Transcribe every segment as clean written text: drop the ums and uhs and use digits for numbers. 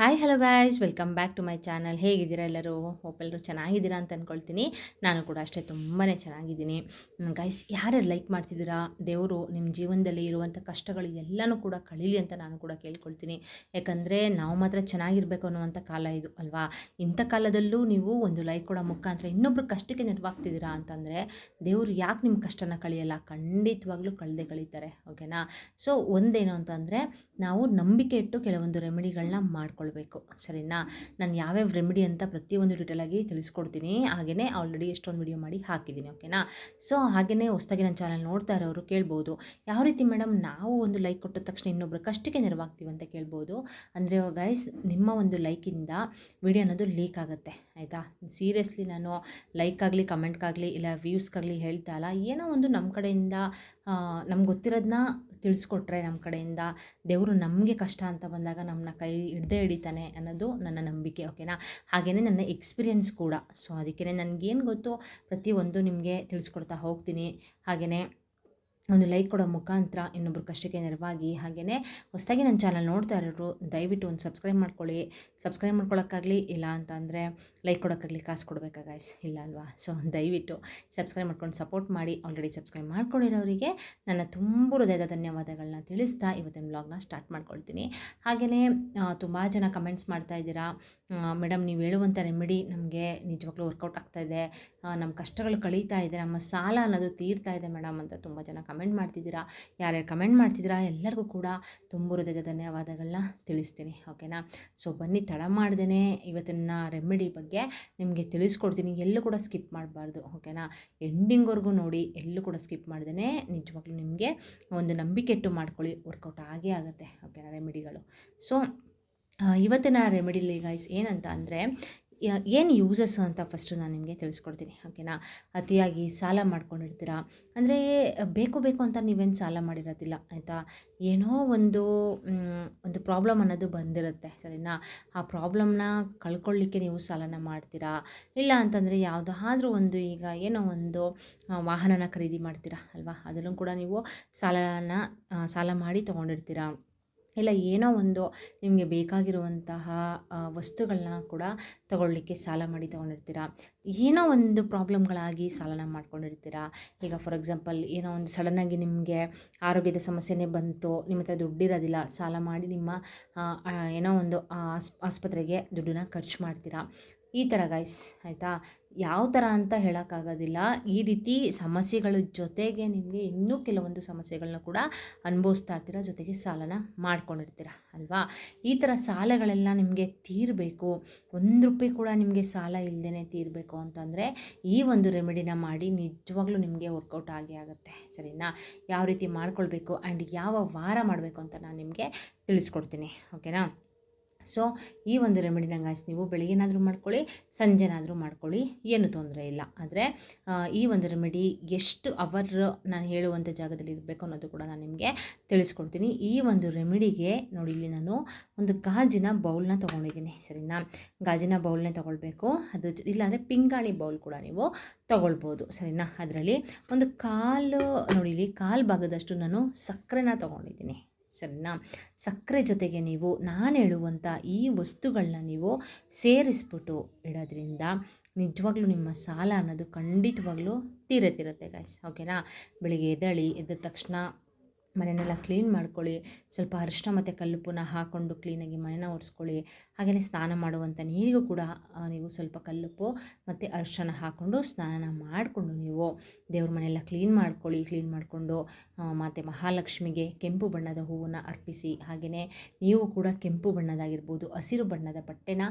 Hi hello guys, welcome back to my channel. ಹೇಗಿದ್ದೀರಾ ಎಲ್ಲರೂ? Hope ಎಲ್ಲರೂ ಚೆನ್ನಾಗಿದ್ದೀರಾ ಅಂತ ಅಂದ್ಕೊಳ್ತೀನಿ. ನಾನು ಕೂಡ ಅಷ್ಟೇ ತುಂಬಾ ಚೆನ್ನಾಗಿದ್ದೀನಿ. ಗೈಸ್, ಯಾರ್ಯಾರು ಲೈಕ್ ಮಾಡ್ತಿದ್ದೀರಾ, ದೇವರು ನಿಮ್ಮ ಜೀವನದಲ್ಲಿ ಇರುವಂಥ ಕಷ್ಟಗಳು ಎಲ್ಲನೂ ಕೂಡ ಕಳೀಲಿ ಅಂತ ನಾನು ಕೂಡ ಕೇಳ್ಕೊಳ್ತೀನಿ. ಯಾಕಂದರೆ ನಾವು ಮಾತ್ರ ಚೆನ್ನಾಗಿರಬೇಕು ಅನ್ನುವಂಥ ಕಾಲ ಇದು ಅಲ್ವಾ. ಇಂಥ ಕಾಲದಲ್ಲೂ ನೀವು ಒಂದು ಲೈಕ್ ಕೊಡೋ ಮುಖಾಂತರ ಇನ್ನೊಬ್ರು ಕಷ್ಟಕ್ಕೆ ನೆರವಾಗ್ತಿದ್ದೀರಾ ಅಂತಂದರೆ ದೇವರು ಯಾಕೆ ನಿಮ್ಮ ಕಷ್ಟನ ಕಳಿಯಲ್ಲ? ಖಂಡಿತವಾಗ್ಲೂ ಕಳೆದೇ ಕಳೀತಾರೆ. ಓಕೆನಾ? ಸೊ ಒಂದೇನು ಅಂತಂದರೆ, ನಾವು ನಂಬಿಕೆ ಇಟ್ಟು ಕೆಲವೊಂದು ರೆಮಿಡಿಗಳನ್ನ ಮಾಡ್ಕೊಳ್ಬೇಕು. ಸರಿನಾ? ನಾನು ಯಾವ್ಯಾವ ರೆಮಿಡಿ ಅಂತ ಪ್ರತಿಯೊಂದು ಡೀಟೇಲಾಗಿ ತಿಳಿಸ್ಕೊಡ್ತೀನಿ. ಹಾಗೆಯೇ ಆಲ್ರೆಡಿ ಎಷ್ಟೊಂದು ವಿಡಿಯೋ ಮಾಡಿ ಹಾಕಿದ್ದೀನಿ. ಓಕೆನಾ? ಸೊ ಹಾಗೆಯೇ ಹೊಸದಾಗಿ ನನ್ನ ಚಾನಲ್ ನೋಡ್ತಾ ಇರೋರು ಕೇಳ್ಬೋದು, ಯಾವ ರೀತಿ ಮೇಡಮ್ ನಾವು ಒಂದು ಲೈಕ್ ಕೊಟ್ಟ ತಕ್ಷಣ ಇನ್ನೊಬ್ರು ಕಷ್ಟಕ್ಕೆ ನೆರವಾಗ್ತೀವಿ ಅಂತ ಕೇಳ್ಬೋದು. ಅಂದರೆ ಗೈಸ್, ನಿಮ್ಮ ಒಂದು ಲೈಕಿಂದ ವಿಡಿಯೋ ಅನ್ನೋದು ಲೀಕ್ ಆಗುತ್ತೆ. ಆಯಿತಾ? ಸೀರಿಯಸ್ಲಿ ನಾನು ಲೈಕ್ ಆಗಲಿ, ಕಮೆಂಟ್ಗಾಗಲಿ, ಇಲ್ಲ ವ್ಯೂಸ್ಗಾಗಲಿ ಹೇಳ್ತಾ ಇಲ್ಲ. ಏನೋ ಒಂದು ನಮ್ಮ ಕಡೆಯಿಂದ ನಮ್ಗೆ ಗೊತ್ತಿರೋದನ್ನ ತಿಳಿಸ್ಕೊಟ್ರೆ, ನಮ್ಮ ಕಡೆಯಿಂದ ದೇವರು ನಮಗೆ ಕಷ್ಟ ಅಂತ ಬಂದಾಗ ನಮ್ಮನ್ನ ಕೈ ಹಿಡ್ದೇ ಹಿಡಿತಾನೆ ಅನ್ನೋದು ನನ್ನ ನಂಬಿಕೆ. ಓಕೆನಾ? ಹಾಗೆಯೇ ನನ್ನ ಎಕ್ಸ್ಪೀರಿಯೆನ್ಸ್ ಕೂಡ. ಸೊ ಅದಕ್ಕೇ ನನಗೇನು ಗೊತ್ತೋ ಪ್ರತಿಯೊಂದು ನಿಮಗೆ ತಿಳಿಸ್ಕೊಡ್ತಾ ಹೋಗ್ತೀನಿ. ಹಾಗೆಯೇ ಒಂದು ಲೈಕ್ ಕೊಡೋ ಮುಖಾಂತರ ಇನ್ನೊಬ್ರು ಕಷ್ಟಕ್ಕೆ ನೆರವಾಗಿ, ಹಾಗೆಯೇ ಹೊಸದಾಗಿ ನನ್ನ ಚಾನಲ್ ನೋಡ್ತಾ ಇರೋರು ದಯವಿಟ್ಟು ಒಂದು ಸಬ್ಸ್ಕ್ರೈಬ್ ಮಾಡ್ಕೊಳ್ಳಿ. ಸಬ್ಸ್ಕ್ರೈಬ್ ಮಾಡ್ಕೊಳ್ಳೋಕ್ಕಾಗಲಿ, ಇಲ್ಲ ಅಂತಂದರೆ ಲೈಕ್ ಕೊಡೋಕ್ಕಾಗಲಿ ಕಾಸು ಕೊಡಬೇಕಾ ಗಾಯ್ಸ್? ಇಲ್ಲ ಅಲ್ವಾ? ಸೊ ದಯವಿಟ್ಟು ಸಬ್ಸ್ಕ್ರೈಬ್ ಮಾಡ್ಕೊಂಡು ಸಪೋರ್ಟ್ ಮಾಡಿ. ಆಲ್ರೆಡಿ ಸಬ್ಸ್ಕ್ರೈಬ್ ಮಾಡ್ಕೊಂಡಿರೋರಿಗೆ ನನ್ನ ತುಂಬ ಹೃದಯದ ಧನ್ಯವಾದಗಳನ್ನ ತಿಳಿಸ್ತಾ ಇವತ್ತಿನ ವ್ಲಾಗ್ನ ಸ್ಟಾರ್ಟ್ ಮಾಡ್ಕೊಳ್ತೀನಿ. ಹಾಗೆಯೇ ತುಂಬ ಜನ ಕಮೆಂಟ್ಸ್ ಮಾಡ್ತಾ ಇದ್ದೀರಾ, ಮೇಡಮ್ ನೀವು ಹೇಳುವಂಥ ರೆಮಿಡಿ ನಮಗೆ ನಿಜವಾಗ್ಲೂ ವರ್ಕೌಟ್ ಆಗ್ತಾಯಿದೆ, ನಮ್ಮ ಕಷ್ಟಗಳು ಕಳೀತಾ ಇದೆ, ನಮ್ಮ ಸಾಲ ಅನ್ನೋದು ತೀರ್ತಾ ಇದೆ ಮೇಡಮ್ ಅಂತ ತುಂಬ ಜನ ಕಮೆಂಟ್ ಮಾಡ್ತಿದ್ದೀರಾ. ಯಾರ್ಯಾರು ಕಮೆಂಟ್ ಮಾಡ್ತಿದ್ದೀರಾ ಎಲ್ಲರಿಗೂ ಕೂಡ ತುಂಬ ಹೃದಯದ ಧನ್ಯವಾದಗಳನ್ನ ತಿಳಿಸ್ತೀನಿ. ಓಕೆನಾ? ಸೊ ಬನ್ನಿ, ತಡ ಮಾಡ್ದೇ ಇವತ್ತಿನ ರೆಮಿಡಿ ಬಗ್ಗೆ ನಿಮಗೆ ತಿಳಿಸ್ಕೊಡ್ತೀನಿ. ಎಲ್ಲೂ ಕೂಡ ಸ್ಕಿಪ್ ಮಾಡಬಾರ್ದು. ಓಕೆನಾ? ಎಂಡಿಂಗ್ವರೆಗೂ ನೋಡಿ, ಎಲ್ಲೂ ಕೂಡ ಸ್ಕಿಪ್ ಮಾಡ್ದೇ ನಿಜವಾಗ್ಲೂ ನಿಮಗೆ ಒಂದು ನಂಬಿಕೆ ಇಟ್ಟು ಮಾಡ್ಕೊಳ್ಳಿ, ವರ್ಕೌಟ್ ಆಗೇ ಆಗುತ್ತೆ. ಓಕೆನಾ? ರೆಮಿಡಿಗಳು. ಸೊ ಇವತ್ತಿನ ರೆಮಿಡಿಲಿ ಗೈಸ್ ಏನಂತ ಅಂದರೆ, ಏನು ಯೂಸಸ್ಸು ಅಂತ ಫಸ್ಟು ನಾನು ನಿಮಗೆ ತಿಳಿಸ್ಕೊಡ್ತೀನಿ. ಓಕೆನಾ? ಅತಿಯಾಗಿ ಸಾಲ ಮಾಡ್ಕೊಂಡಿರ್ತೀರ ಅಂದರೆ, ಬೇಕು ಅಂತ ನೀವೇನು ಸಾಲ ಮಾಡಿರೋದಿಲ್ಲ. ಆಯಿತಾ? ಏನೋ ಒಂದು ಪ್ರಾಬ್ಲಮ್ ಅನ್ನೋದು ಬಂದಿರುತ್ತೆ. ಸರಿನಾ? ಆ ಪ್ರಾಬ್ಲಮ್ನ ಕಳ್ಕೊಳ್ಳಿಕ್ಕೆ ನೀವು ಸಾಲನ ಮಾಡ್ತೀರಾ. ಇಲ್ಲ ಅಂತಂದರೆ ಯಾವುದಾದ್ರೂ ಒಂದು, ಈಗ ಏನೋ ಒಂದು ವಾಹನನ ಖರೀದಿ ಮಾಡ್ತೀರಾ ಅಲ್ವಾ, ಅದನ್ನು ಕೂಡ ನೀವು ಸಾಲ ಮಾಡಿ ತೊಗೊಂಡಿರ್ತೀರಾ. ಇಲ್ಲ ಏನೋ ಒಂದು ನಿಮಗೆ ಬೇಕಾಗಿರುವಂತಹ ವಸ್ತುಗಳನ್ನ ಕೂಡ ತಗೊಳ್ಳಿಕ್ಕೆ ಸಾಲ ಮಾಡಿ ತೊಗೊಂಡಿರ್ತೀರ. ಏನೋ ಒಂದು ಪ್ರಾಬ್ಲಮ್ಗಳಾಗಿ ಸಾಲನ ಮಾಡ್ಕೊಂಡಿರ್ತೀರ. ಈಗ ಫಾರ್ ಎಕ್ಸಾಂಪಲ್, ಏನೋ ಒಂದು ಸಡನ್ನಾಗಿ ನಿಮಗೆ ಆರೋಗ್ಯದ ಸಮಸ್ಯೆನೇ ಬಂತು, ನಿಮ್ಮ ಹತ್ರ ದುಡ್ಡಿರೋದಿಲ್ಲ, ಸಾಲ ಮಾಡಿ ನಿಮ್ಮ ಏನೋ ಒಂದು ಆಸ್ಪತ್ರೆಗೆ ದುಡ್ಡನ್ನ ಖರ್ಚು ಮಾಡ್ತೀರಾ. ಈ ಥರ ಗೈಸ್. ಆಯಿತಾ? ಯಾವ ಥರ ಅಂತ ಹೇಳೋಕ್ಕಾಗೋದಿಲ್ಲ. ಈ ರೀತಿ ಸಮಸ್ಯೆಗಳ ಜೊತೆಗೆ ನಿಮಗೆ ಇನ್ನೂ ಕೆಲವೊಂದು ಸಮಸ್ಯೆಗಳನ್ನ ಕೂಡ ಅನುಭವಿಸ್ತಾ ಇರ್ತೀರ, ಜೊತೆಗೆ ಸಾಲನ ಮಾಡ್ಕೊಂಡಿರ್ತೀರ ಅಲ್ವಾ. ಈ ಥರ ಸಾಲಗಳೆಲ್ಲ ನಿಮಗೆ ತೀರಬೇಕು, ₹1 ಕೂಡ ನಿಮಗೆ ಸಾಲ ಇಲ್ಲದೇ ತೀರಬೇಕು ಅಂತಂದರೆ ಈ ಒಂದು ರೆಮಿಡಿನ ಮಾಡಿ, ನಿಜವಾಗ್ಲೂ ನಿಮಗೆ ವರ್ಕೌಟ್ ಆಗೇ ಆಗುತ್ತೆ. ಸರಿನಾ? ಯಾವ ರೀತಿ ಮಾಡ್ಕೊಳ್ಬೇಕು ಆ್ಯಂಡ್ ಯಾವ ವಾರ ಮಾಡಬೇಕು ಅಂತ ನಾನು ನಿಮಗೆ ತಿಳಿಸ್ಕೊಡ್ತೀನಿ. ಓಕೆನಾ? ಸೊ ಈ ಒಂದು ರೆಮಿಡಿನ ಗಾಯ್ಸ್ ನೀವು ಬೆಳಿಗ್ಗೆನಾದರೂ ಮಾಡ್ಕೊಳ್ಳಿ, ಸಂಜೆನಾದರೂ ಮಾಡ್ಕೊಳ್ಳಿ, ಏನು ತೊಂದರೆ ಇಲ್ಲ. ಆದರೆ ಈ ಒಂದು ರೆಮಿಡಿ ಎಷ್ಟು ಅವರ್ ನಾನು ಹೇಳುವಂಥ ಜಾಗದಲ್ಲಿ ಇರಬೇಕು ಅನ್ನೋದು ಕೂಡ ನಾನು ನಿಮಗೆ ತಿಳಿಸ್ಕೊಡ್ತೀನಿ. ಈ ಒಂದು ರೆಮಿಡಿಗೆ ನೋಡಿ, ಇಲ್ಲಿ ನಾನು ಒಂದು ಗಾಜಿನ ಬೌಲ್ನ ತೊಗೊಂಡಿದ್ದೀನಿ. ಸರಿನಾ? ಗಾಜಿನ ಬೌಲ್ನೇ ತೊಗೊಳ್ಬೇಕು. ಅದು ಇಲ್ಲಾಂದರೆ ಪಿಂಗಾಣಿ ಬೌಲ್ ಕೂಡ ನೀವು ತೊಗೊಳ್ಬೋದು. ಸರಿನಾ? ಅದರಲ್ಲಿ ಒಂದು ನೋಡಿ, ಇಲ್ಲಿ ಕಾಲು ಭಾಗದಷ್ಟು ನಾನು ಸಕ್ಕರೆನ ತೊಗೊಂಡಿದ್ದೀನಿ. ಸರಿನಾ? ಸಕ್ಕರೆ ಜೊತೆಗೆ ನೀವು ನಾನು ಹೇಳುವಂಥ ಈ ವಸ್ತುಗಳನ್ನ ನೀವು ಸೇರಿಸ್ಬಿಟ್ಟು ಇಡೋದ್ರಿಂದ ನಿಜವಾಗ್ಲೂ ನಿಮ್ಮ ಸಾಲ ಅನ್ನೋದು ಖಂಡಿತವಾಗ್ಲೂ ತೀರುತ್ತೆ ಗಾಯ್ಸ್. ಓಕೆನಾ? ಬೆಳಿಗ್ಗೆ ಎದ್ದ ತಕ್ಷಣ ಮನೆಯನ್ನೆಲ್ಲ ಕ್ಲೀನ್ ಮಾಡ್ಕೊಳ್ಳಿ. ಸ್ವಲ್ಪ ಅರಿಶಿನ ಮತ್ತು ಕಲ್ಲುಪ್ಪನ್ನ ಹಾಕ್ಕೊಂಡು ಕ್ಲೀನಾಗಿ ಮನೆನ ಒರೆಸ್ಕೊಳ್ಳಿ. ಹಾಗೆಯೇ ಸ್ನಾನ ಮಾಡುವಂಥ ನೀರಿಗೂ ಕೂಡ ನೀವು ಸ್ವಲ್ಪ ಕಲ್ಲುಪ್ಪು ಮತ್ತು ಅರಿಶಿನ ಹಾಕ್ಕೊಂಡು ಸ್ನಾನ ಮಾಡಿಕೊಂಡು ನೀವು ದೇವ್ರ ಮನೆಯೆಲ್ಲ ಕ್ಲೀನ್ ಮಾಡ್ಕೊಳ್ಳಿ. ಕ್ಲೀನ್ ಮಾಡಿಕೊಂಡು ಮತ್ತು ಮಹಾಲಕ್ಷ್ಮಿಗೆ ಕೆಂಪು ಬಣ್ಣದ ಹೂವನ್ನು ಅರ್ಪಿಸಿ, ಹಾಗೆಯೇ ನೀವು ಕೂಡ ಕೆಂಪು ಬಣ್ಣದಾಗಿರ್ಬೋದು, ಹಸಿರು ಬಣ್ಣದ ಬಟ್ಟೆನ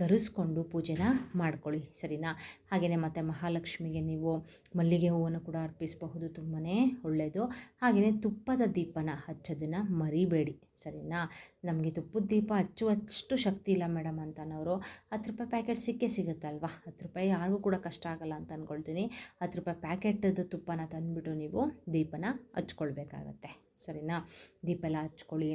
ಧರಿಸ್ಕೊಂಡು ಪೂಜೆನ ಮಾಡ್ಕೊಳ್ಳಿ. ಸರಿನಾ? ಹಾಗೆಯೇ ಮತ್ತು ಮಹಾಲಕ್ಷ್ಮಿಗೆ ನೀವು ಮಲ್ಲಿಗೆ ಹೂವನ್ನು ಕೂಡ ಅರ್ಪಿಸಬಹುದು, ತುಂಬಾ ಒಳ್ಳೆಯದು. ಹಾಗೆಯೇ ತುಪ್ಪದ ದೀಪನ ಹಚ್ಚೋದನ್ನು ಮರಿಬೇಡಿ. ಸರಿನಾ? ನಮಗೆ ತುಪ್ಪದ ದೀಪ ಹಚ್ಚುವಷ್ಟು ಶಕ್ತಿ ಇಲ್ಲ ಮೇಡಮ್ ಅಂತನವರು ₹10 ಪ್ಯಾಕೆಟ್ ಸಿಗುತ್ತಲ್ವ. ₹10 ಯಾರಿಗೂ ಕೂಡ ಕಷ್ಟ ಆಗಲ್ಲ ಅಂತ ಅಂದ್ಕೊಳ್ತೀನಿ. ₹10 ಪ್ಯಾಕೆಟದು ತುಪ್ಪನ ತಂದುಬಿಟ್ಟು ನೀವು ದೀಪನ ಹಚ್ಕೊಳ್ಬೇಕಾಗತ್ತೆ. ಸರಿನಾ? ದೀಪ ಎಲ್ಲ ಹಚ್ಕೊಳ್ಳಿ.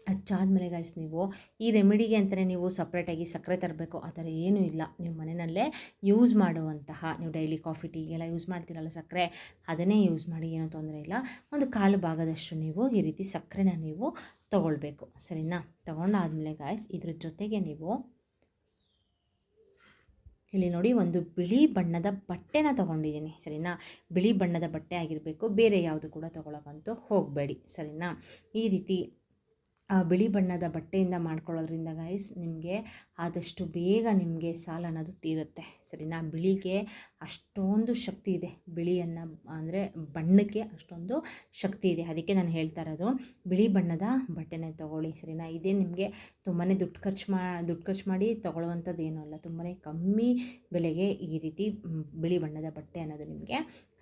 ಹಚ್ಚಾದ್ಮೇಲೆ ಗಾಯ್ಸ್, ನೀವು ಈ ರೆಮಿಡಿಗೆ ಅಂತಲೇ ನೀವು ಸಪ್ರೇಟಾಗಿ ಸಕ್ಕರೆ ತರಬೇಕು ಆ ಥರ ಏನೂ ಇಲ್ಲ. ನೀವು ಮನೆಯಲ್ಲೇ ಯೂಸ್ ಮಾಡುವಂತಹ, ನೀವು ಡೈಲಿ ಕಾಫಿ ಟೀಗೆಲ್ಲ ಯೂಸ್ ಮಾಡ್ತೀರಲ್ಲ ಸಕ್ಕರೆ, ಅದನ್ನೇ ಯೂಸ್ ಮಾಡಿ, ಏನೂ ತೊಂದರೆ ಇಲ್ಲ. ಒಂದು ಕಾಲು ಭಾಗದಷ್ಟು ನೀವು ಈ ರೀತಿ ಸಕ್ಕರೆನ ನೀವು ತೊಗೊಳ್ಬೇಕು, ಸರಿನಾ. ತೊಗೊಂಡಾದ್ಮೇಲೆ ಗಾಯ್ಸ್ ಇದ್ರ ಜೊತೆಗೆ ನೀವು ಇಲ್ಲಿ ನೋಡಿ ಒಂದು ಬಿಳಿ ಬಣ್ಣದ ಬಟ್ಟೆನ ತೊಗೊಂಡಿದ್ದೀನಿ, ಸರಿನಾ. ಬಿಳಿ ಬಣ್ಣದ ಬಟ್ಟೆ ಆಗಿರಬೇಕು, ಬೇರೆ ಯಾವುದು ಕೂಡ ತೊಗೊಳಕ್ಕಂತೂ ಹೋಗಬೇಡಿ, ಸರಿನಾ. ಈ ರೀತಿ ಬಿಳಿ ಬಣ್ಣದ ಬಟ್ಟೆಯಿಂದ ಮಾಡ್ಕೊಳ್ಳೋದ್ರಿಂದ ಗೈಸ್ ನಿಮಗೆ ಆದಷ್ಟು ಬೇಗ ನಿಮಗೆ ಸಾಲ ಅನ್ನೋದು ತೀರುತ್ತೆ, ಸರಿನಾ. ಬಿಳಿಗೆ ಅಷ್ಟೊಂದು ಶಕ್ತಿ ಇದೆ, ಬಿಳಿಯನ್ನು ಅಂದರೆ ಬಣ್ಣಕ್ಕೆ ಅಷ್ಟೊಂದು ಶಕ್ತಿ ಇದೆ. ಅದಕ್ಕೆ ನಾನು ಹೇಳ್ತಾ ಇರೋದು ಬಿಳಿ ಬಣ್ಣದ ಬಟ್ಟೆನೇ ತೊಗೊಳ್ಳಿ, ಸರಿನಾ. ಇದೇ ನಿಮಗೆ ತುಂಬಾ ದುಡ್ಡು ಖರ್ಚು ಮಾಡಿ ತೊಗೊಳ್ಳುವಂಥದ್ದು ಏನೂ ಅಲ್ಲ, ತುಂಬಾ ಕಮ್ಮಿ ಬೆಲೆಗೆ ಈ ರೀತಿ ಬಿಳಿ ಬಣ್ಣದ ಬಟ್ಟೆ ಅನ್ನೋದು ನಿಮಗೆ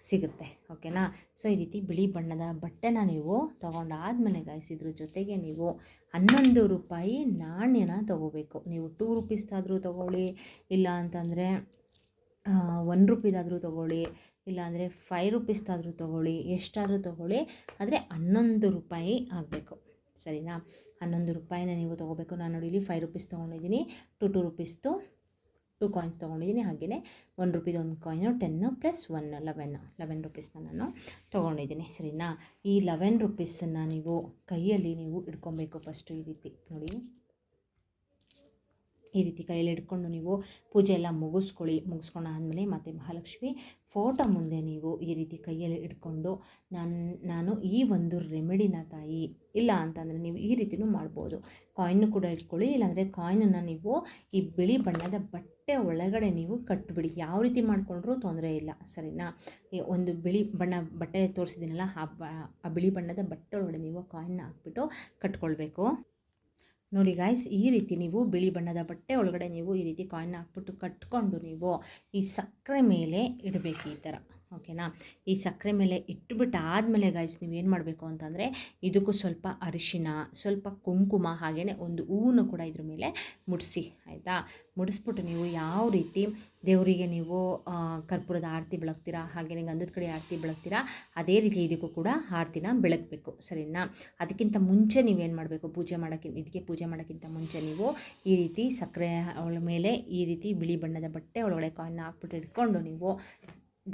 ಸಿಗುತ್ತೆ, ಓಕೆನಾ. ಸೊ ಈ ರೀತಿ ಬಿಳಿ ಬಣ್ಣದ ಬಟ್ಟೆನ ನೀವು ತೊಗೊಂಡಾದ್ಮೇಲೆ ಗಾಯ್ಸ್ ಇದ್ರ ಜೊತೆಗೆ ನೀವು 11 ರೂಪಾಯಿ ನಾಣ್ಯನ ತೊಗೋಬೇಕು. ನೀವು 2 ರುಪೀಸ್ದಾದರೂ ತೊಗೊಳ್ಳಿ, ಇಲ್ಲ ಅಂತಂದರೆ 1 ರೂಪಾಯಿದಾದರೂ ತೊಗೊಳ್ಳಿ, ಇಲ್ಲಾಂದರೆ 5 ರುಪೀಸ್ದಾದರೂ ತೊಗೊಳ್ಳಿ, ಎಷ್ಟಾದರೂ ತೊಗೊಳ್ಳಿ, ಆದರೆ 11 ರೂಪಾಯಿ ಆಗಬೇಕು, ಸರಿನಾ. 11 ರೂಪಾಯಿನ ನೀವು ತೊಗೋಬೇಕು. ನಾನು ನೋಡಿ ಇಲ್ಲಿ 5 ರುಪೀಸ್ ತೊಗೊಂಡಿದ್ದೀನಿ, 2 ರುಪೀಸ್ದು 2 ಕಾಯಿನ್ಸ್ ತೊಗೊಂಡಿದ್ದೀನಿ, ಹಾಗೆಯೇ 1 ರೂಪಾಯಿದು ಒಂದು ಕಾಯಿನು 10 ಪ್ಲಸ್ 1 11 ರುಪೀಸ್ನ ನಾನು ತೊಗೊಂಡಿದ್ದೀನಿ, ಸರಿನಾ. ಈ 11 ರುಪೀಸನ್ನು ನೀವು ಕೈಯಲ್ಲಿ ನೀವು ಇಟ್ಕೊಬೇಕು ಫಸ್ಟು, ಈ ರೀತಿ ನೋಡಿ, ಈ ರೀತಿ ಕೈಯಲ್ಲಿ ಇಟ್ಕೊಂಡು ನೀವು ಪೂಜೆ ಎಲ್ಲ ಮುಗಿಸ್ಕೊಂಡಾದ್ಮೇಲೆ ಮತ್ತು ಮಹಾಲಕ್ಷ್ಮಿ ಫೋಟೋ ಮುಂದೆ ನೀವು ಈ ರೀತಿ ಕೈಯಲ್ಲಿ ಇಟ್ಕೊಂಡು ನಾನು ಈ ಒಂದು ರೆಮಿಡಿನ ತಾಯಿ, ಇಲ್ಲ ಅಂತಂದರೆ ನೀವು ಈ ರೀತಿಯೂ ಮಾಡ್ಬೋದು, ಕಾಯಿನ್ನು ಕೂಡ ಇಟ್ಕೊಳ್ಳಿ, ಇಲ್ಲಾಂದರೆ ಕಾಯಿನನ್ನು ನೀವು ಈ ಬಿಳಿ ಬಣ್ಣದ ಬಟ್ಟೆ ಒಳಗಡೆ ನೀವು ಕಟ್ಟಿಬಿಡಿ, ಯಾವ ರೀತಿ ಮಾಡಿಕೊಂಡ್ರೂ ತೊಂದರೆ ಇಲ್ಲ, ಸರಿನಾ. ಒಂದು ಬಿಳಿ ಬಟ್ಟೆ ತೋರಿಸಿದ್ದೀನಲ್ಲ, ಆ ಬಿಳಿ ಬಣ್ಣದ ಬಟ್ಟೆ ಒಳಗಡೆ ನೀವು ಕಾಯಿನ್ನ ಹಾಕ್ಬಿಟ್ಟು ಕಟ್ಕೊಳ್ಬೇಕು. ನೋಡಿ ಗಾಯ್ಸ್, ಈ ರೀತಿ ನೀವು ಬಿಳಿ ಬಣ್ಣದ ಬಟ್ಟೆ ಒಳಗಡೆ ನೀವು ಈ ರೀತಿ ಕಾಯಿನ್ನ ಹಾಕ್ಬಿಟ್ಟು ಕಟ್ಕೊಂಡು ನೀವು ಈ ಸಕ್ಕರೆ ಮೇಲೆ ಇಡಬೇಕು, ಈ ಥರ, ಓಕೆನಾ. ಈ ಸಕ್ಕರೆ ಮೇಲೆ ಇಟ್ಬಿಟ್ಟು ಆದಮೇಲೆ ಗಾಯ್ಸ್ ನೀವೇನು ಮಾಡಬೇಕು ಅಂತಂದರೆ ಇದಕ್ಕೂ ಸ್ವಲ್ಪ ಅರಿಶಿನ, ಸ್ವಲ್ಪ ಕುಂಕುಮ, ಹಾಗೆಯೇ ಒಂದು ಹೂವನ್ನು ಕೂಡ ಇದ್ರ ಮೇಲೆ ಮುಡಿಸಿ, ಆಯಿತಾ. ಮುಡಿಸ್ಬಿಟ್ಟು ನೀವು ಯಾವ ರೀತಿ ದೇವರಿಗೆ ನೀವು ಕರ್ಪೂರದ ಆರತಿ ಬೆಳಗ್ತೀರಾ, ಹಾಗೆಯೇ ಗಂಧದ ಕಡೆ ಆರತಿ ಬೆಳಗ್ತೀರಾ, ಅದೇ ರೀತಿ ಇದಕ್ಕೂ ಕೂಡ ಆರತಿನ ಬೆಳಗಬೇಕು, ಸರಿನಾ. ಅದಕ್ಕಿಂತ ಮುಂಚೆ ನೀವೇನು ಮಾಡಬೇಕು, ಪೂಜೆ ಮಾಡೋಕ್ಕಿಂತ ಮುಂಚೆ ನೀವು ಈ ರೀತಿ ಸಕ್ಕರೆ ಮೇಲೆ ಈ ರೀತಿ ಬಿಳಿ ಬಣ್ಣದ ಬಟ್ಟೆ ಒಳಗಡೆ ಕಾಯಿನ್ನ ಹಾಕ್ಬಿಟ್ಟು ಇಟ್ಕೊಂಡು ನೀವು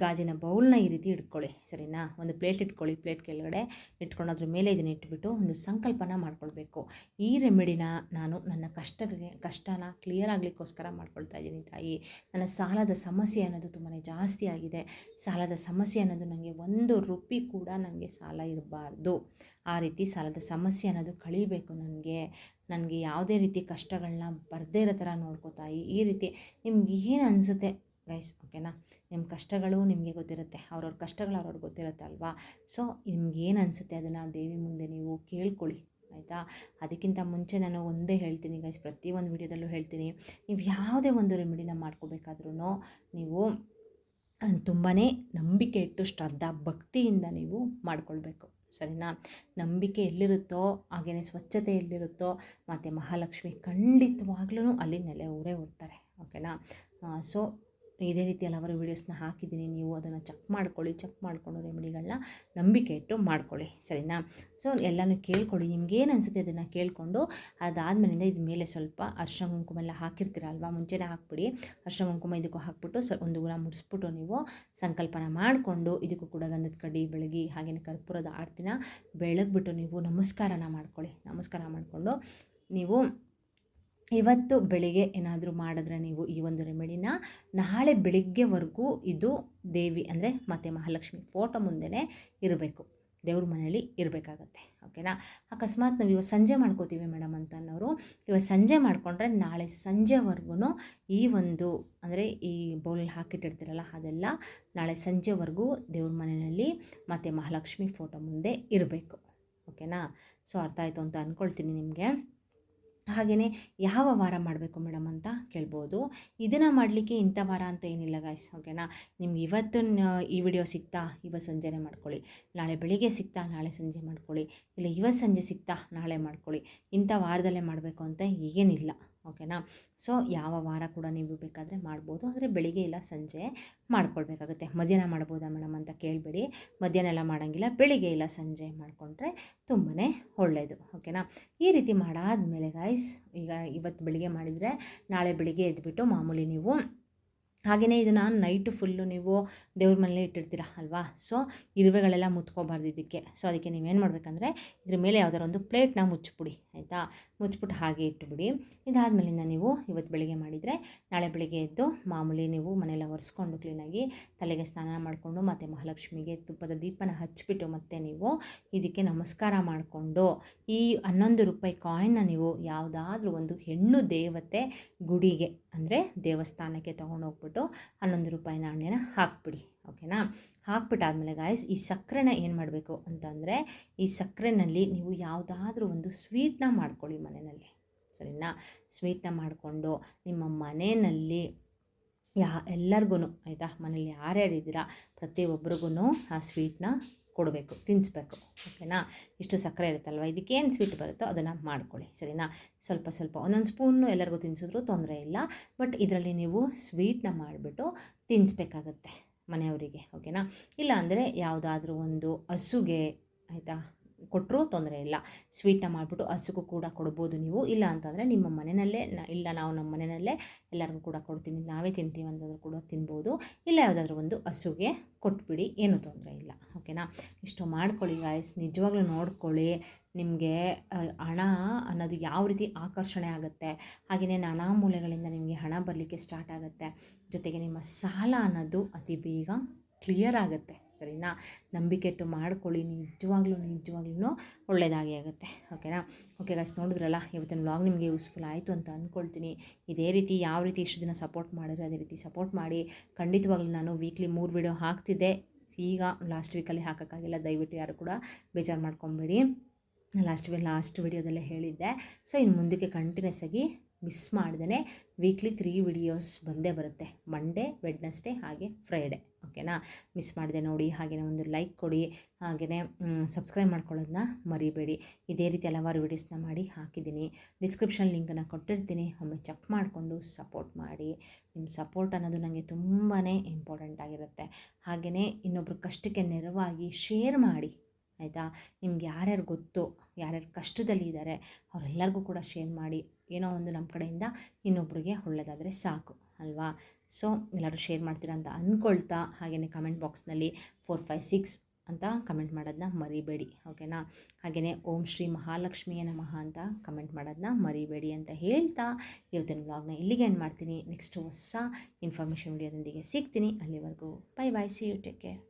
ಗಾಜಿನ ಬೌಲ್ನ ಈ ರೀತಿ ಇಟ್ಕೊಳ್ಳಿ, ಸರಿನಾ. ಒಂದು ಪ್ಲೇಟ್ ಇಟ್ಕೊಳ್ಳಿ, ಪ್ಲೇಟ್ ಕೆಳಗಡೆ ಇಟ್ಕೊಂಡು ಅದ್ರ ಮೇಲೆ ಇದನ್ನು ಇಟ್ಬಿಟ್ಟು ಒಂದು ಸಂಕಲ್ಪನ ಮಾಡ್ಕೊಳ್ಬೇಕು. ಈ ರೆಮಿಡಿನ ನಾನು ನನ್ನ ಕಷ್ಟನ ಕ್ಲಿಯರ್ ಆಗಲಿಕ್ಕೋಸ್ಕರ ಮಾಡ್ಕೊಳ್ತಾ ಇದ್ದೀನಿ ತಾಯಿ. ನನ್ನ ಸಾಲದ ಸಮಸ್ಯೆ ಅನ್ನೋದು ತುಂಬಾ ಜಾಸ್ತಿ ಆಗಿದೆ, ಸಾಲದ ಸಮಸ್ಯೆ ಅನ್ನೋದು ನನಗೆ 1 ರೂಪಾಯಿ ಕೂಡ ನನಗೆ ಸಾಲ ಇರಬಾರ್ದು, ಆ ರೀತಿ ಸಾಲದ ಸಮಸ್ಯೆ ಅನ್ನೋದು ಕಳೀಬೇಕು ನನಗೆ ಯಾವುದೇ ರೀತಿ ಕಷ್ಟಗಳನ್ನ ಬರದೇ ಇರೋ ಥರ ನೋಡ್ಕೋತಾಯಿ. ಈ ರೀತಿ ನಿಮ್ಗೆ ಏನು ಅನಿಸುತ್ತೆ ಗೈಸ್, ಓಕೆನಾ. ನಿಮ್ಮ ಕಷ್ಟಗಳು ನಿಮಗೆ ಗೊತ್ತಿರುತ್ತೆ, ಅವ್ರವ್ರ ಕಷ್ಟಗಳು ಅವ್ರವ್ರಿಗೆ ಗೊತ್ತಿರುತ್ತೆ ಅಲ್ವಾ. ಸೊ ನಿಮ್ಗೆ ಏನು ಅನಿಸುತ್ತೆ ಅದನ್ನು ದೇವಿ ಮುಂದೆ ನೀವು ಕೇಳ್ಕೊಳ್ಳಿ, ಆಯಿತಾ. ಅದಕ್ಕಿಂತ ಮುಂಚೆ ನಾನು ಒಂದೇ ಹೇಳ್ತೀನಿ ಗೈಸ್, ಪ್ರತಿಯೊಂದು ವಿಡಿಯೋದಲ್ಲೂ ಹೇಳ್ತೀನಿ, ನೀವು ಯಾವುದೇ ಒಂದು ರೆಮಿಡಿನ ಮಾಡ್ಕೋಬೇಕಾದ್ರೂ ನೀವು ತುಂಬಾ ನಂಬಿಕೆ ಇಟ್ಟು ಶ್ರದ್ಧಾ ಭಕ್ತಿಯಿಂದ ನೀವು ಮಾಡ್ಕೊಳ್ಬೇಕು, ಸರಿನಾ. ನಂಬಿಕೆ ಎಲ್ಲಿರುತ್ತೋ ಹಾಗೆಯೇ ಸ್ವಚ್ಛತೆ ಎಲ್ಲಿರುತ್ತೋ ಮತ್ತು ಮಹಾಲಕ್ಷ್ಮಿ ಖಂಡಿತವಾಗ್ಲೂ ಅಲ್ಲಿ ನೆಲೆ ಊರೇ ಇರ್ತಾರೆ, ಓಕೆನಾ. ಸೊ ಇದೇ ರೀತಿ ಹಲವಾರು ವೀಡಿಯೋಸ್ನ ಹಾಕಿದ್ದೀನಿ, ನೀವು ಅದನ್ನು ಚೆಕ್ ಮಾಡಿಕೊಂಡು ರೆಮಿಡಿಗಳನ್ನ ನಂಬಿಕೆ ಇಟ್ಟು ಮಾಡ್ಕೊಳ್ಳಿ, ಸರಿನಾ. ಸೊ ಎಲ್ಲನೂ ಕೇಳ್ಕೊಳ್ಳಿ, ನಿಮ್ಗೇನು ಅನಿಸುತ್ತೆ ಅದನ್ನು ಕೇಳಿಕೊಂಡು ಅದಾದಮೇಲಿಂದ ಇದ್ರ ಮೇಲೆ ಸ್ವಲ್ಪ ಅರಿಶಿನ ಕುಂಕುಮ ಎಲ್ಲ ಹಾಕಿರ್ತೀರಲ್ವ, ಮುಂಚೆನೇ ಹಾಕ್ಬಿಡಿ. ಅರಿಶಿನ ಕುಂಕುಮ ಇದಕ್ಕೂ ಹಾಕ್ಬಿಟ್ಟು ಒಂದು ಗುಣ ಮುಡಿಸ್ಬಿಟ್ಟು ನೀವು ಸಂಕಲ್ಪನ ಮಾಡಿಕೊಂಡು ಇದಕ್ಕೂ ಕೂಡ ಗಂಧದ ಕಡ್ಡಿ ಬೆಳಗಿ ಹಾಗೆಯೇ ಕರ್ಪೂರದ ಆರತಿನ ಬೆಳಗ್ಬಿಟ್ಟು ನೀವು ನಮಸ್ಕಾರ ಮಾಡಿಕೊಂಡು ನೀವು ಇವತ್ತು ಬೆಳಿಗ್ಗೆ ಏನಾದರೂ ಮಾಡಿದ್ರೆ ನೀವು ಈ ಒಂದು ರೆಮಿಡಿನ ನಾಳೆ ಬೆಳಿಗ್ಗೆವರೆಗೂ ಇದು ದೇವಿ ಅಂದರೆ ಮತ್ತು ಮಹಾಲಕ್ಷ್ಮಿ ಫೋಟೋ ಮುಂದೆನೇ ಇರಬೇಕು, ದೇವ್ರ ಮನೆಯಲ್ಲಿ ಇರಬೇಕಾಗತ್ತೆ, ಓಕೆನಾ. ಅಕಸ್ಮಾತ್ ನಾವು ಇವತ್ತು ಸಂಜೆ ಮಾಡ್ಕೋತೀವಿ ಮೇಡಮ್ ಅಂತ ಅನ್ನೋರು ಇವತ್ತು ಸಂಜೆ ಮಾಡಿಕೊಂಡ್ರೆ ನಾಳೆ ಸಂಜೆವರೆಗೂ ಈ ಒಂದು ಅಂದರೆ ಈ ಬೌಲಲ್ಲಿ ಹಾಕಿಟ್ಟಿರ್ತೀರಲ್ಲ ಅದೆಲ್ಲ ನಾಳೆ ಸಂಜೆವರೆಗೂ ದೇವ್ರ ಮನೆಯಲ್ಲಿ ಮತ್ತು ಮಹಾಲಕ್ಷ್ಮಿ ಫೋಟೋ ಮುಂದೆ ಇರಬೇಕು, ಓಕೆನಾ. ಸೊ ಅರ್ಥ ಆಯಿತು ಅಂತ ಅಂದ್ಕೊಳ್ತೀನಿ ನಿಮಗೆ. ಹಾಗೆಯೇ ಯಾವ ವಾರ ಮಾಡಬೇಕು ಮೇಡಮ್ ಅಂತ ಕೇಳ್ಬೋದು. ಇದನ್ನು ಮಾಡಲಿಕ್ಕೆ ಇಂಥ ವಾರ ಅಂತ ಏನಿಲ್ಲ ಗಾಯ್ಸ್, ಓಕೆನಾ. ನಿಮ್ಗೆ ಇವತ್ತು ಈ ವಿಡಿಯೋ ಸಿಗ್ತಾ ಇವತ್ತು ಸಂಜೆನೇ ಮಾಡ್ಕೊಳ್ಳಿ, ನಾಳೆ ಬೆಳಿಗ್ಗೆ ಸಿಗ್ತಾ ನಾಳೆ ಸಂಜೆ ಮಾಡ್ಕೊಳ್ಳಿ, ಇಲ್ಲ ಇವತ್ತು ಸಂಜೆ ಸಿಗ್ತಾ ನಾಳೆ ಮಾಡ್ಕೊಳ್ಳಿ, ಇಂಥ ವಾರದಲ್ಲೇ ಮಾಡಬೇಕು ಅಂತ ಏನಿಲ್ಲ, ಓಕೆನಾ. ಸೊ ಯಾವ ವಾರ ಕೂಡ ನೀವು ಬೇಕಾದರೆ ಮಾಡ್ಬೋದು, ಆದರೆ ಬೆಳಿಗ್ಗೆ ಇಲ್ಲ ಸಂಜೆ ಮಾಡ್ಕೊಳ್ಬೇಕಾಗುತ್ತೆ. ಮಧ್ಯಾಹ್ನ ಮಾಡ್ಬೋದಾ ಮೇಡಮ್ ಅಂತ ಕೇಳಬೇಡಿ, ಮಧ್ಯಾಹ್ನ ಎಲ್ಲ ಮಾಡೋಂಗಿಲ್ಲ, ಬೆಳಿಗ್ಗೆ ಇಲ್ಲ ಸಂಜೆ ಮಾಡಿಕೊಂಡ್ರೆ ತುಂಬಾ ಒಳ್ಳೆಯದು, ಓಕೆನಾ. ಈ ರೀತಿ ಮಾಡಾದಮೇಲೆ ಗಾಯ್ಸ್, ಈಗ ಇವತ್ತು ಬೆಳಿಗ್ಗೆ ಮಾಡಿದರೆ ನಾಳೆ ಬೆಳಿಗ್ಗೆ ಎದ್ದುಬಿಟ್ಟು ಮಾಮೂಲಿ ನೀವು ಹಾಗೆಯೇ ಇದನ್ನು ನೈಟು ಫುಲ್ಲು ನೀವು ದೇವ್ರ ಮನೇಲೇ ಇಟ್ಟಿರ್ತೀರ ಅಲ್ವಾ. ಸೊ ಇರುವೆಗಳೆಲ್ಲ ಮುತ್ಕೋಬಾರ್ದು ಇದಕ್ಕೆ. ಸೊ ಅದಕ್ಕೆ ನೀವೇನು ಮಾಡಬೇಕಂದ್ರೆ ಇದ್ರ ಮೇಲೆ ಯಾವ್ದಾರು ಒಂದು ಪ್ಲೇಟ್ನ ಮುಚ್ಚಿಬಿಡಿ, ಆಯಿತಾ. ಮುಚ್ಚಿಬಿಟ್ಟು ಹಾಗೆ ಇಟ್ಟುಬಿಡಿ. ಇದಾದಮೇಲಿಂದ ನೀವು ಇವತ್ತು ಬೆಳಿಗ್ಗೆ ಮಾಡಿದರೆ ನಾಳೆ ಬೆಳಿಗ್ಗೆ ಎದ್ದು ಮಾಮೂಲಿ ನೀವು ಮನೆಯೆಲ್ಲ ಒರೆಸ್ಕೊಂಡು ಕ್ಲೀನಾಗಿ ತಲೆಗೆ ಸ್ನಾನ ಮಾಡಿಕೊಂಡು ಮತ್ತು ಮಹಾಲಕ್ಷ್ಮಿಗೆ ತುಪ್ಪದ ದೀಪನ ಹಚ್ಚಿಬಿಟ್ಟು ಮತ್ತು ನೀವು ಇದಕ್ಕೆ ನಮಸ್ಕಾರ ಮಾಡಿಕೊಂಡು ಈ 11 ರೂಪಾಯಿ ಕಾಯಿನ್ನ ನೀವು ಯಾವುದಾದ್ರೂ ಒಂದು ಹೆಣ್ಣು ದೇವತೆ ಗುಡಿಗೆ ಅಂದರೆ ದೇವಸ್ಥಾನಕ್ಕೆ ತೊಗೊಂಡೋಗ್ಬಿಟ್ಟು 11 ರೂಪಾಯಿ ನಾಣ್ಯನ ಹಾಕ್ಬಿಡಿ, ಓಕೆನಾ. ಹಾಕ್ಬಿಟ್ಟಾದ್ಮೇಲೆ ಗಾಯ್ಸ್ ಈ ಸಕ್ಕರೆನ ಏನು ಮಾಡಬೇಕು ಅಂತಂದರೆ ಈ ಸಕ್ಕರೆನಲ್ಲಿ ನೀವು ಯಾವುದಾದ್ರೂ ಒಂದು ಸ್ವೀಟ್ನ ಮಾಡ್ಕೊಳ್ಳಿ ಮನೆಯಲ್ಲಿ, ಸರಿನಾ. ಸ್ವೀಟ್ನ ಮಾಡಿಕೊಂಡು ನಿಮ್ಮ ಮನೆಯಲ್ಲಿ ಎಲ್ಲರಿಗೂ, ಆಯಿತಾ, ಮನೇಲಿ ಯಾರ್ಯಾರಿದ್ದೀರಾ ಪ್ರತಿಯೊಬ್ಬರಿಗೂ ಆ ಸ್ವೀಟ್ನ ಕೊಡಬೇಕು, ತಿನ್ನಿಸ್ಬೇಕು, ಓಕೆನಾ. ಇಷ್ಟು ಸಕ್ಕರೆ ಇರುತ್ತಲ್ವ, ಇದಕ್ಕೇನು ಸ್ವೀಟ್ ಬರುತ್ತೋ ಅದನ್ನು ಮಾಡ್ಕೊಳ್ಳಿ, ಸರಿನಾ. ಸ್ವಲ್ಪ ಸ್ವಲ್ಪ ಒಂದೊಂದು ಸ್ಪೂನು ಎಲ್ಲರಿಗೂ ತಿನ್ನಿಸಿದ್ರು ತೊಂದರೆ ಇಲ್ಲ. ಬಟ್ ಇದರಲ್ಲಿ ನೀವು ಸ್ವೀಟ್ನ ಮಾಡಿಬಿಟ್ಟು ತಿನ್ನಿಸ್ಬೇಕಾಗತ್ತೆ ಮನೆಯವರಿಗೆ, ಓಕೆನಾ. ಇಲ್ಲ ಅಂದರೆ ಯಾವುದಾದ್ರೂ ಒಂದು ಹಸುಗೆ, ಆಯಿತಾ, ಕೊಟ್ಟರೂ ತೊಂದರೆ ಇಲ್ಲ. ಸ್ವೀಟ್ನ ಮಾಡಿಬಿಟ್ಟು ಹಸುಗೂ ಕೂಡ ಕೊಡ್ಬೋದು ನೀವು. ಇಲ್ಲ ಅಂತಂದರೆ ನಿಮ್ಮ ಮನೆಯಲ್ಲೇ ಇಲ್ಲ ನಾವು ನಮ್ಮ ಮನೆಯಲ್ಲೇ ಎಲ್ಲರಿಗೂ ಕೂಡ ಕೊಡ್ತೀನಿ, ನಾವೇ ತಿಂತೀವಿ ಅಂತಂದ್ರೂ ಕೂಡ ತಿನ್ಬೋದು. ಇಲ್ಲ ಯಾವುದಾದ್ರೂ ಒಂದು ಹಸುಗೆ ಕೊಟ್ಬಿಡಿ, ಏನೂ ತೊಂದರೆ ಇಲ್ಲ, ಓಕೆನಾ. ಇಷ್ಟು ಮಾಡ್ಕೊಳ್ಳಿ ಗಾಯ್ಸ್, ನಿಜವಾಗ್ಲೂ ನೋಡ್ಕೊಳ್ಳಿ. ನಿಮಗೆ ಹಣ ಅನ್ನೋದು ಯಾವ ರೀತಿ ಆಕರ್ಷಣೆ ಆಗುತ್ತೆ, ಹಾಗೆಯೇ ನಾನಾ ಮೂಲೆಗಳಿಂದ ನಿಮಗೆ ಹಣ ಬರಲಿಕ್ಕೆ ಸ್ಟಾರ್ಟ್ ಆಗುತ್ತೆ. ಜೊತೆಗೆ ನಿಮ್ಮ ಸಾಲ ಅನ್ನೋದು ಅತಿ ಬೇಗ ಕ್ಲಿಯರ್ ಆಗುತ್ತೆ, ಸರಿನಾ. ನಂಬಿಕೆ ಇಟ್ಟು ಮಾಡ್ಕೊಳ್ಳಿ, ನಿಜವಾಗ್ಲೂ ಒಳ್ಳೆಯದಾಗಿ ಆಗುತ್ತೆ, ಓಕೆನಾ. ಓಕೆ ಗಾಯ್ಸ್, ನೋಡಿದ್ರಲ್ಲ ಇವತ್ತಿನ ವ್ಲಾಗ್ ನಿಮಗೆ ಯೂಸ್ಫುಲ್ ಆಯಿತು ಅಂತ ಅಂದ್ಕೊಳ್ತೀನಿ. ಇದೇ ರೀತಿ ಯಾವ ರೀತಿ ಇಷ್ಟು ದಿನ ಸಪೋರ್ಟ್ ಮಾಡಿದ್ರೆ ಅದೇ ರೀತಿ ಸಪೋರ್ಟ್ ಮಾಡಿ. ಖಂಡಿತವಾಗ್ಲೂ ನಾನು ವೀಕ್ಲಿ 3 ವಿಡಿಯೋ ಹಾಕ್ತಿದ್ದೆ, ಈಗ ಲಾಸ್ಟ್ ವೀಕಲ್ಲಿ ಹಾಕೋಕ್ಕಾಗಿಲ್ಲ. ದಯವಿಟ್ಟು ಯಾರು ಕೂಡ ಬೇಜಾರು ಮಾಡ್ಕೊಬೇಡಿ. ಲಾಸ್ಟ್ ವಿಡಿಯೋದಲ್ಲೇ ಹೇಳಿದ್ದೆ. ಸೊ ಇನ್ನು ಮುಂದಕ್ಕೆ ಕಂಟಿನ್ಯೂಸ್ ಆಗಿ ಮಿಸ್ ಮಾಡ್ದೇ ವೀಕ್ಲಿ 3 ವಿಡಿಯೋಸ್ ಬಂದೇ ಬರುತ್ತೆ, ಮಂಡೇ, ವೆಡ್ನೆಸ್ಡೇ ಹಾಗೆ ಫ್ರೈಡೇ, ಓಕೆನಾ. ಮಿಸ್ ಮಾಡಿದೆ ನೋಡಿ. ಹಾಗೆಯೇ ಒಂದು ಲೈಕ್ ಕೊಡಿ, ಹಾಗೆಯೇ ಸಬ್ಸ್ಕ್ರೈಬ್ ಮಾಡ್ಕೊಳ್ಳೋದನ್ನ ಮರಿಬೇಡಿ. ಇದೇ ರೀತಿ ಹಲವಾರು ವೀಡಿಯೋಸ್ನ ಮಾಡಿ ಹಾಕಿದ್ದೀನಿ, ಡಿಸ್ಕ್ರಿಪ್ಷನ್ ಲಿಂಕನ್ನು ಕೊಟ್ಟಿರ್ತೀನಿ, ಒಮ್ಮೆ ಚೆಕ್ ಮಾಡಿಕೊಂಡು ಸಪೋರ್ಟ್ ಮಾಡಿ. ನಿಮ್ಮ ಸಪೋರ್ಟ್ ಅನ್ನೋದು ನನಗೆ ತುಂಬಾ ಇಂಪಾರ್ಟೆಂಟ್ ಆಗಿರುತ್ತೆ. ಹಾಗೆಯೇ ಇನ್ನೊಬ್ಬರ ಕಷ್ಟಕ್ಕೆ ನೆರವಾಗಿ ಶೇರ್ ಮಾಡಿ, ಆಯಿತಾ. ನಿಮ್ಗೆ ಯಾರ್ಯಾರು ಗೊತ್ತು, ಯಾರ್ಯಾರು ಕಷ್ಟದಲ್ಲಿ ಇದ್ದಾರೆ ಅವರೆಲ್ಲರಿಗೂ ಕೂಡ ಶೇರ್ ಮಾಡಿ. ಏನೋ ಒಂದು ನಮ್ಮ ಕಡೆಯಿಂದ ಇನ್ನೊಬ್ರಿಗೆ ಒಳ್ಳೆಯದಾದರೆ ಸಾಕು ಅಲ್ವಾ. ಸೊ ಎಲ್ಲರೂ ಶೇರ್ ಮಾಡ್ತೀರಾ ಅಂತ ಅಂದ್ಕೊಳ್ತಾ, ಹಾಗೆಯೇ ಕಮೆಂಟ್ ಬಾಕ್ಸ್ನಲ್ಲಿ 4, 5, 6 ಅಂತ ಕಮೆಂಟ್ ಮಾಡೋದನ್ನ ಮರಿಬೇಡಿ, ಓಕೆನಾ. ಹಾಗೆಯೇ ಓಂ ಶ್ರೀ ಮಹಾಲಕ್ಷ್ಮಿಯ ನಮಃ ಅಂತ ಕಮೆಂಟ್ ಮಾಡೋದನ್ನ ಮರಿಬೇಡಿ ಅಂತ ಹೇಳ್ತಾ ಇವತ್ತಿನ ವ್ಲಾಗ್ನ ಇಲ್ಲಿಗೆ ಎಂಡ್ ಮಾಡ್ತೀನಿ. ನೆಕ್ಸ್ಟ್ ಹೊಸ ಇನ್ಫಾರ್ಮೇಷನ್ ವಿಡಿಯೋದೊಂದಿಗೆ ಸಿಗ್ತೀನಿ. ಅಲ್ಲಿವರೆಗೂ bye bye, see you, take care.